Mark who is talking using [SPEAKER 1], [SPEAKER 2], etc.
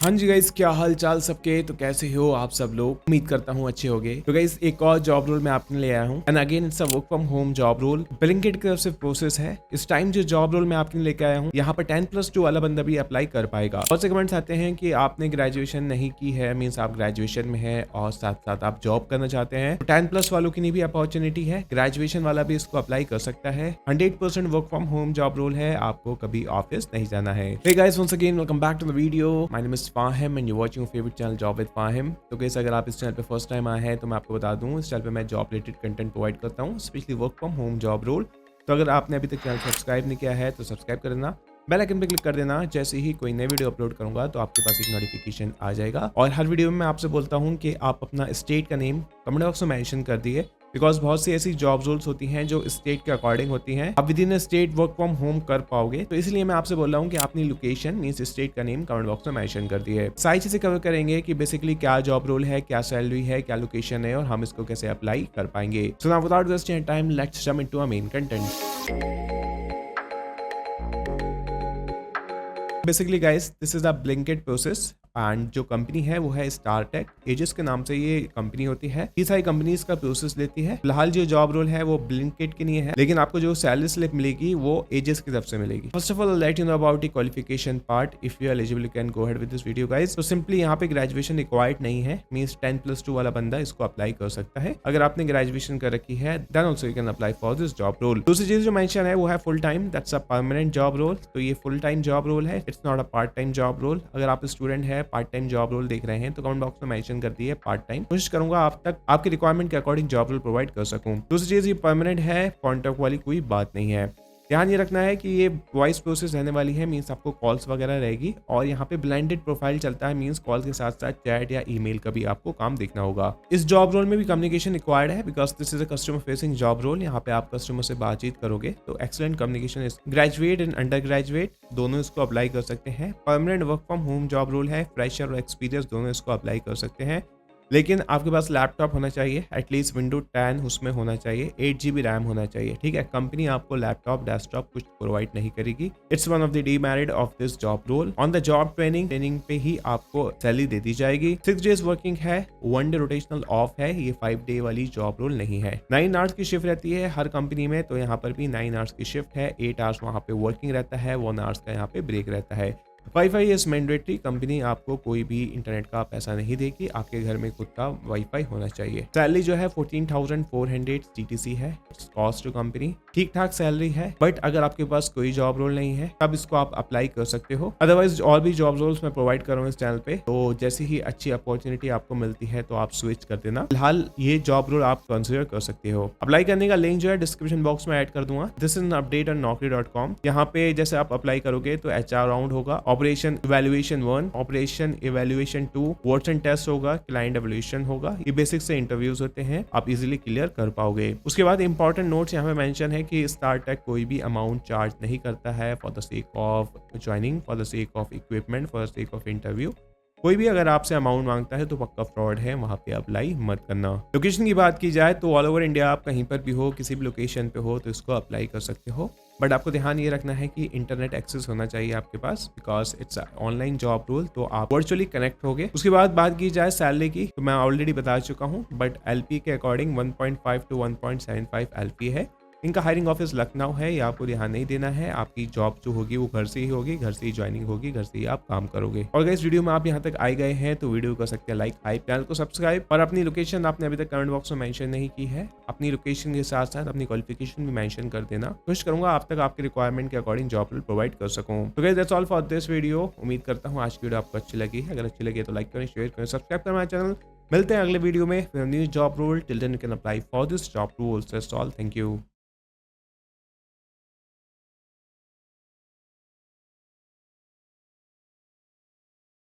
[SPEAKER 1] हाँ जी गाइस, क्या हाल चाल सबके। तो कैसे हो आप सब लोग। उम्मीद करता हूँ अच्छे होगे। तो गाइस एक और जॉब रोल मैं आपके लिए आया हूँ and again it's a work from home job role. Blinkit की तरफ से प्रोसेस है। इस टाइम जो जॉब रोल मैं आपके लिए लेके आया हूँ, यहाँ पर 10+2 वाला बंदा भी अप्लाई कर पाएगा। बहुत से कमेंट्स आते हैं कि आपने ग्रेजुएशन नहीं की है, मीन्स आप ग्रेजुएशन में है और साथ साथ आप जॉब करना चाहते हैं। तो 10+ वालों की भी अपॉर्चुनिटी है, ग्रेजुएशन वाला भी इसको अप्लाई कर सकता है। 100% work from home job role है, आपको कभी ऑफिस नहीं जाना है। Hey guys, once again welcome back to the video. My name is Fahim and you're watching your favorite channel Job with Fahim. तो guys, अगर आप इस चैनल पे फर्स्ट टाइम आए हैं तो मैं आपको बता दूं, इस चैनल पे मैं जॉब रिलेटेड कंटेंट प्रोवाइड करता हूं, specially work from home job role. तो अगर आपने अभी तक चैनल सब्सक्राइब नहीं किया है तो सब्सक्राइब कर देना, बेल आइकन पे क्लिक कर देना। जैसे ही कोई नई वीडियो अपलोड करूंगा तो आपके पास एक नोटिफिकेशन आ जाएगा। और हर वीडियो में मैं आपसे बोलता हूँ कि आप अपना स्टेट का नेम कमेंट बॉक्स में मेंशन कर दिए, बिकॉज बहुत सी ऐसी जॉब रोल्स होती हैं जो स्टेट के अकॉर्डिंग होती हैं, आप with in state work from home कर पाओगे। तो इसलिए मैं आपसे बोल रहा हूँ कि अपनी लोकेशन मींस स्टेट का नेम कमेंट बॉक्स में मेंशन कर दिए। सारी चीजें कवर करेंगे कि बेसिकली क्या जॉब रोल है, क्या सैलरी है, क्या लोकेशन है और हम इसको कैसे अप्लाई कर पाएंगे। So now without wasting time let's jump into a main content. Basically guys, this is the Blinkit process and जो कंपनी है वो है स्टारटेक। एजिस के नाम से ये कंपनी होती है। ये सारी कंपनीज का प्रोसेस लेती है। फिलहाल जो जॉब रोल है वो ब्लिंकिट के लिए है, लेकिन आपको जो सैलरी स्लिप मिलेगी वो एजिस की तरफ से मिलेगी। First of all let you know about the qualification part. If you are eligible you can go ahead with this video guys. तो सिंपली यहाँ पे ग्रेजुएशन रिक्वायर्ड नहीं है, मींस 10+2 वाला बंदा इसको अप्लाई कर सकता है। अगर आपने ग्रेजुएशन कर रखी है then also you can apply for this job role. दूसरी चीज जो मेंशन है वो है full time, that's a permanent job role. तो ये फुल टाइम जॉब रोल है, it's not a part time job role. अगर आप स्टूडेंट है, पार्ट टाइम जॉब रोल देख रहे हैं तो कमेंट बॉक्स में मेंशन कर दिए पार्ट टाइम। कोशिश करूंगा आप तक आपकी रिक्वायरमेंट के अकॉर्डिंग जॉब रोल प्रोवाइड कर सकूं। दूसरी चीज ये परमानेंट है, कॉन्ट्रैक्ट वाली कोई बात नहीं है। ध्यान ये रखना है कि ये वॉइस प्रोसेस रहने वाली है, मींस आपको कॉल्स वगैरह रहेगी और यहाँ पे ब्लेंडेड प्रोफाइल चलता है, मींस कॉल के साथ साथ चैट या ईमेल का भी आपको काम देखना होगा। इस जॉब रोल में भी कम्युनिकेशन रिक्वायर्ड है, because this is a customer facing job role. यहाँ पे आप कस्टमर से बातचीत करोगे तो excellent communication. Graduate and undergraduate दोनों इसको अप्लाई कर सकते हैं। Permanent work from home job role है, फ्रेशर और एक्सपीरियंस दोनों इसको अप्लाई कर सकते हैं। लेकिन आपके पास लैपटॉप होना चाहिए, एटलीस्ट विंडो 10 उसमें होना चाहिए, 8 GB रैम होना चाहिए। ठीक है, कंपनी आपको लैपटॉप डेस्कटॉप कुछ प्रोवाइड नहीं करेगी। It's one of the demerit of this job role. On the job training पे ही आपको सैलरी दे दी जाएगी। 6 डेज वर्किंग है, 1 डे रोटेशनल ऑफ है। ये 5 डे वाली जॉब रोल नहीं है। 9 आवर्स की शिफ्ट रहती है हर कंपनी में, तो यहाँ पर भी 9 आवर्स की शिफ्ट है। 8 आवर्स वहाँ पे वर्किंग रहता है, 1 आवर्स का यहाँ पे ब्रेक रहता है। Wifi is mandatory. कंपनी आपको कोई भी इंटरनेट का पैसा नहीं देगी, आपके घर में खुद का वाईफाई होना चाहिए। सैलरी जो है 14,400 CTC है, कॉस्ट टू कंपनी। ठीक ठाक सैलरी है, बट अगर आपके पास कोई जॉब रोल नहीं है तब इसको आप अप्लाई कर सकते हो। अदरवाइज और भी जॉब रोल्स मैं प्रोवाइड कर रहा हूँ इस चैनल पे, तो जैसे ही अच्छी अपॉर्चुनिटी आपको मिलती है तो आप स्विच कर देना। फिलहाल ये जॉब रोल आप कंसिडर कर सकते हो। अप्लाई करने का लिंक जो है डिस्क्रिप्शन बॉक्स में ऐड कर दूंगा। This is an update on naukri.com। यहाँ पे जैसे आप अप्लाई करोगे तो HR राउंड होगा, operation evaluation 1, operation evaluation 2, words and test होगा, क्लाइंट इवैल्यूएशन होगा। ये बेसिक से इंटरव्यूज होते हैं, आप इजीली क्लियर कर पाओगे। उसके बाद इंपॉर्टेंट नोट्स यहाँ पे मेंशन है कि स्टारटेक कोई भी अमाउंट चार्ज नहीं करता है for the sake of joining, for the sake of equipment, for the sake of interview. कोई भी अगर आपसे अमाउंट मांगता है तो पक्का फ्रॉड है, वहां पे अप्लाई मत करना। लोकेशन की बात की जाए तो ऑल ओवर इंडिया आप कहीं पर भी हो, किसी भी लोकेशन पे हो तो इसको अप्लाई कर सकते हो। बट आपको ध्यान ये रखना है कि इंटरनेट एक्सेस होना चाहिए आपके पास, because it's online job role, तो आप वर्चुअली कनेक्ट होगे। उसके बाद बात की जाए सैलरी की तो मैं ऑलरेडी बता चुका हूँ, बट LP के अकॉर्डिंग 1.5 to 1.75 LP है। इनका हायरिंग ऑफिस लखनऊ है, ये आपको ध्यान नहीं देना है। आपकी जॉब जो होगी वो घर से ही होगी, घर से ही ज्वाइनिंग होगी, घर से ही आप काम करोगे। और इस वीडियो में आप यहाँ तक आए गए हैं तो वीडियो कर सकते हैं लाइक, हाइप, चैनल को सब्सक्राइब और अपनी लोकेशन आपने अभी तक कमेंट बॉक्स में मेंशन नहीं की है, अपनी लोकेशन के साथ साथ अपनी क्वालिफिकेशन भी मेंशन कर देना। कोशिश करूंगा आप तक आपके रिक्वायरमेंट के अकॉर्डिंग जॉब रोल प्रोवाइड कर सकूं। तो guys that's all for this video. उम्मीद करता हूँ आज की वीडियो आपको अच्छी लगी है। अगर अच्छी लगी तो लाइक करें, शेयर करें, सब्सक्राइब करें हमारे चैनल। मिलते हैं अगले वीडियो में new job role. Till then you can apply for this job role. That's all, thank you.